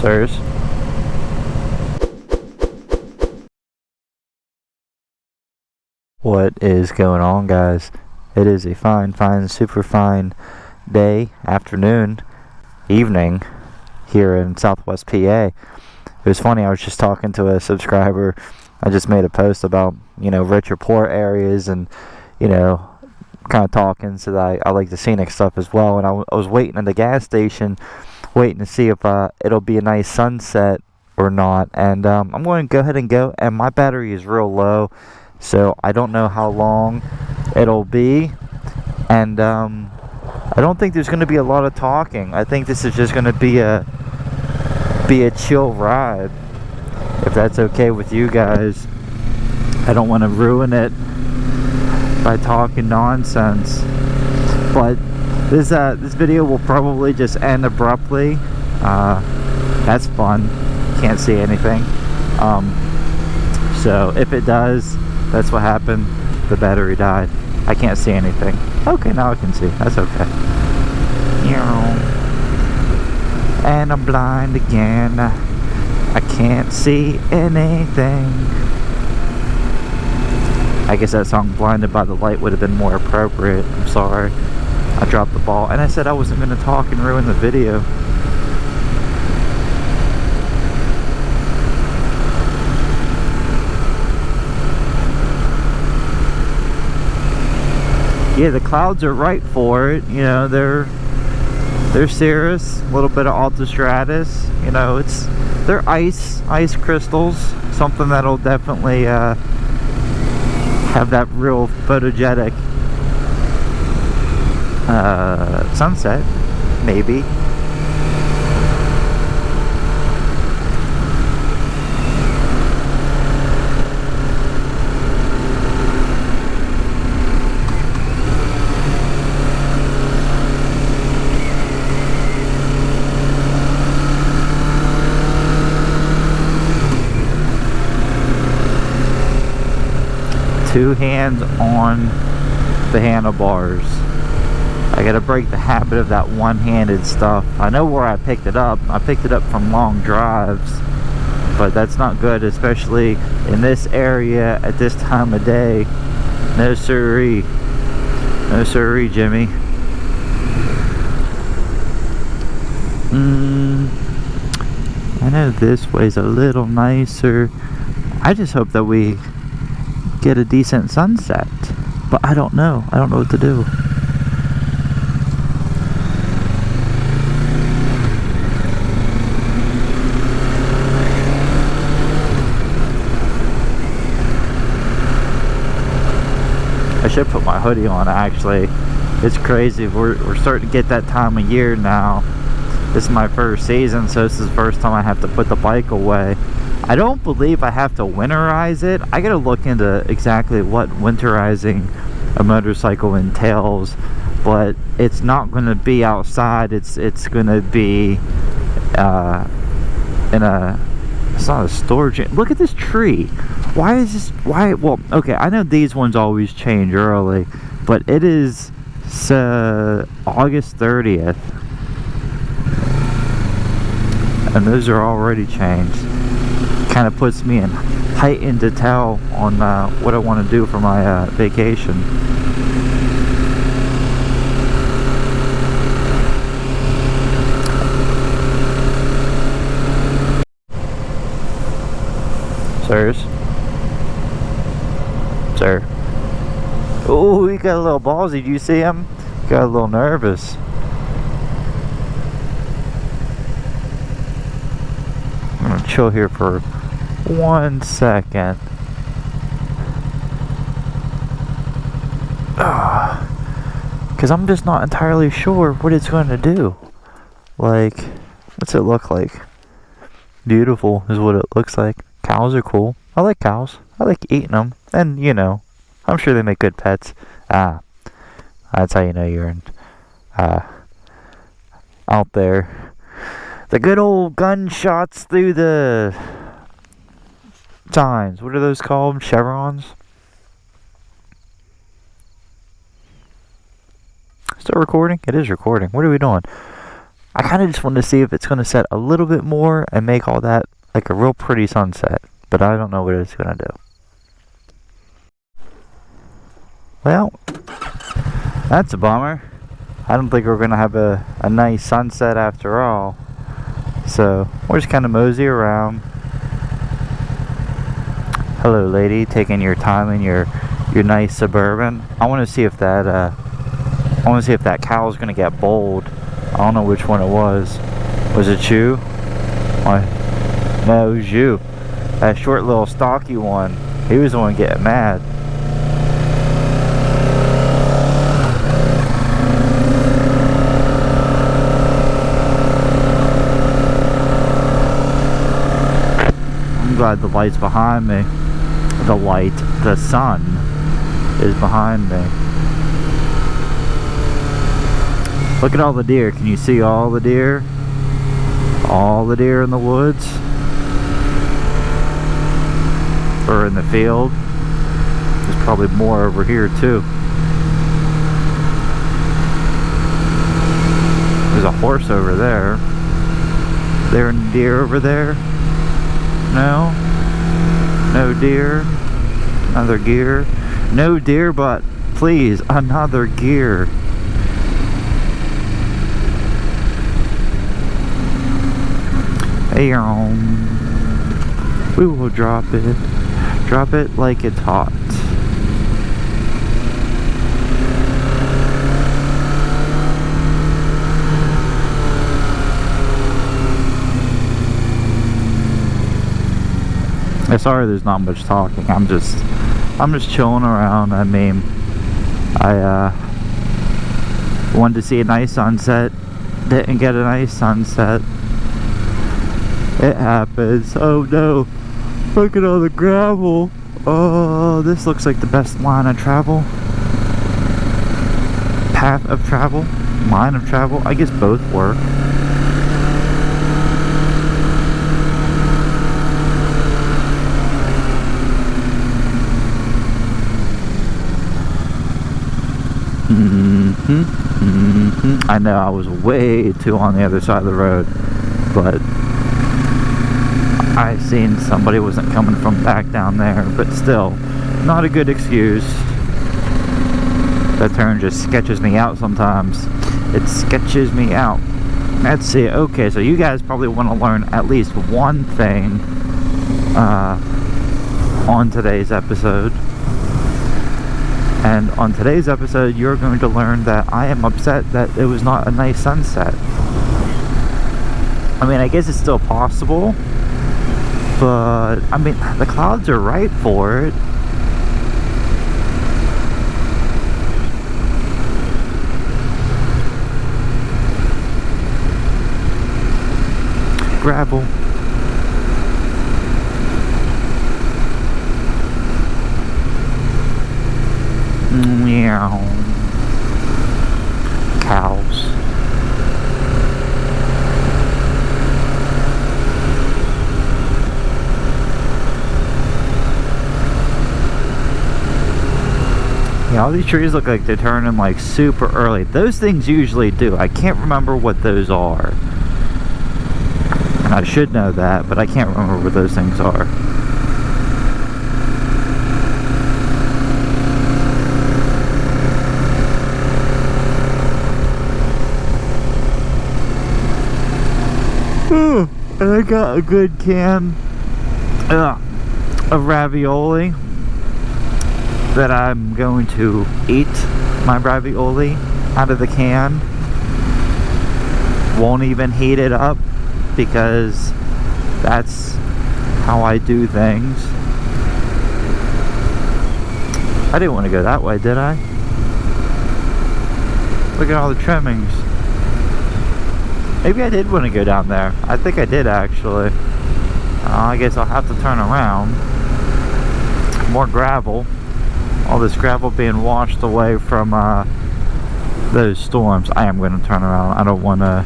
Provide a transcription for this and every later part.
Sirs. What is going on, guys? It is a fine, super fine day, afternoon, evening here in Southwest PA. It was funny, I was just talking to a subscriber. I just made a post about, rich or poor areas and, kind of talking so that I like the scenic stuff as well. And I was waiting at the gas station, waiting to see if it'll be a nice sunset or not. And I'm going to go ahead and go. And my battery is real low, so I don't know how long it'll be. And I don't think there's going to be a lot of talking. I think this is just going to be a chill ride, if that's okay with you guys. I don't want to ruin it by talking nonsense, but this video will probably just end abruptly. That's fun. Can't see anything. So if it does, that's what happened. The battery died. I can't see anything. Okay, now I can see. That's okay. And I'm blind again. I can't see anything. I guess that song Blinded by the Light would have been more appropriate. I'm sorry. I dropped the ball. And I said I wasn't going to talk and ruin the video. Yeah, the clouds are right for it. They're cirrus, a little bit of altostratus. They're ice crystals. Something that'll definitely have that real photogenic sunset, maybe. Two hands on the handlebars. I gotta break the habit of that one-handed stuff. I know where I picked it up. I picked it up from long drives, but that's not good, especially in this area at this time of day. No siree. No siree, Jimmy. I know this way's a little nicer. I just hope that we get a decent sunset, but I don't know what to do. I should put my hoodie on, actually. It's crazy. We're starting to get that time of year now. This is my first season, so this is the first time I have to put the bike away. I don't believe I have to winterize it. I gotta look into exactly what winterizing a motorcycle entails, but it's not gonna be outside. It's gonna be it's not a storage. Look at this tree. Why is this? Well, okay, I know these ones always change early, but it is August 30th, and those are already changed. Kind of puts me in heightened detail on what I want to do for my vacation. Sirs? Sir? Oh, he got a little ballsy. Did you see him? Got a little nervous. I'm gonna chill here for 1 second. Because I'm just not entirely sure what it's going to do. Like, what's it look like? Beautiful is what it looks like. Cows are cool. I like cows. I like eating them. And, I'm sure they make good pets. That's how you know you're in, out there. The good old gunshots through the signs. What are those called? Chevrons? Still recording? It is recording. What are we doing? I kind of just want to see if it's going to set a little bit more and make all that like a real pretty sunset. But I don't know what it's going to do. Well, that's a bummer. I don't think we're going to have a nice sunset after all. So, we're just kind of mosey around. Hello, lady, taking your time in your nice Suburban. I want to see if that cow is going to get bold. I don't know which one it was. Was it you? No, it was you. That short little stocky one. He was the one getting mad. I'm glad the light's behind me. The sun is behind me. Look at all the deer. Can you see all the deer? All the deer in the woods? Or in the field? There's probably more over here too. There's a horse over there. There a deer over there? No? No deer? Another gear? No deer, but please, another gear. Hey, we will drop it like it's hot. Sorry, there's not much talking. I'm just chilling around. I mean, I wanted to see a nice sunset. Didn't get a nice sunset. It happens. Oh no! Look at all the gravel. Oh, this looks like the best line of travel. Path of travel? Line of travel? I guess both work. I know I was way too on the other side of the road, but I seen somebody wasn't coming from back down there, but still, not a good excuse. That turn just sketches me out sometimes. It sketches me out. Let's see. Okay, so you guys probably want to learn at least one thing on today's episode. And on today's episode, you're going to learn that I am upset that it was not a nice sunset. I mean, I guess it's still possible, but I mean, the clouds are right for it. Gravel. Meow. Cows. Yeah, all these trees look like they're turning like super early. Those things usually do. I can't remember what those are. And I should know that, but I can't remember what those things are. And I got a good can of ravioli that I'm going to eat my ravioli out of the can. Won't even heat it up because that's how I do things. I didn't want to go that way, did I? Look at all the trimmings. Maybe I did want to go down there. I think I did actually. I guess I'll have to turn around. More gravel. All this gravel being washed away from those storms. I am going to turn around. I don't want to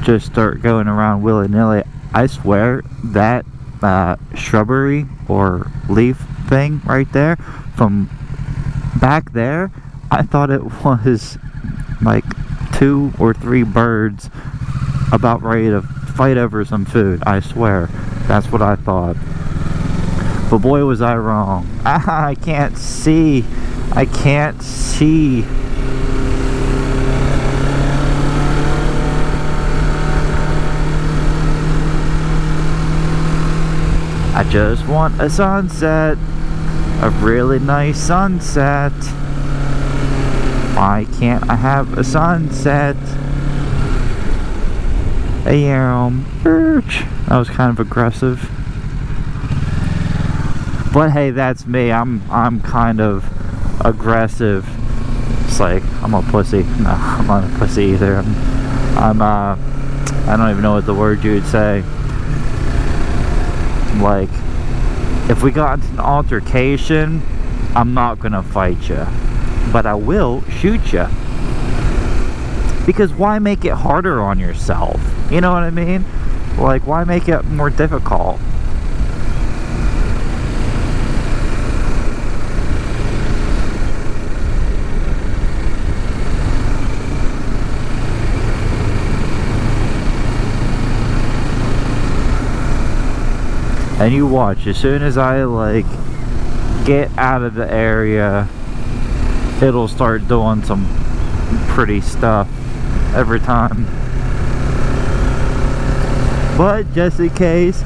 just start going around willy-nilly. I swear that shrubbery or leaf thing right there from back there, I thought it was like 2 or 3 birds about ready to fight over some food. I swear, that's what I thought. But boy, was I wrong. I can't see. I can't see. I just want a sunset. A really nice sunset. Why can't I have a sunset? That was kind of aggressive. But hey, that's me. I'm kind of aggressive. It's like I'm a pussy. No, I'm not a pussy either. I don't even know what the word you would say. Like, if we got into an altercation, I'm not gonna fight you, but I will shoot you. Because why make it harder on yourself? You know what I mean? Like, why make it more difficult? And you watch, as soon as I like get out of the area, it'll start doing some pretty stuff every time. But just in case,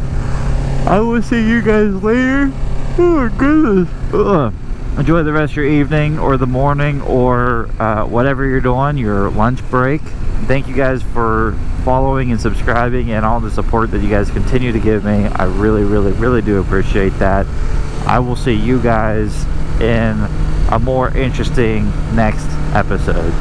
I will see you guys later. Oh my goodness. Ugh. Enjoy the rest of your evening or the morning or whatever you're doing, your lunch break. Thank you guys for following and subscribing and all the support that you guys continue to give me. I really, really, really do appreciate that. I will see you guys in a more interesting next episode.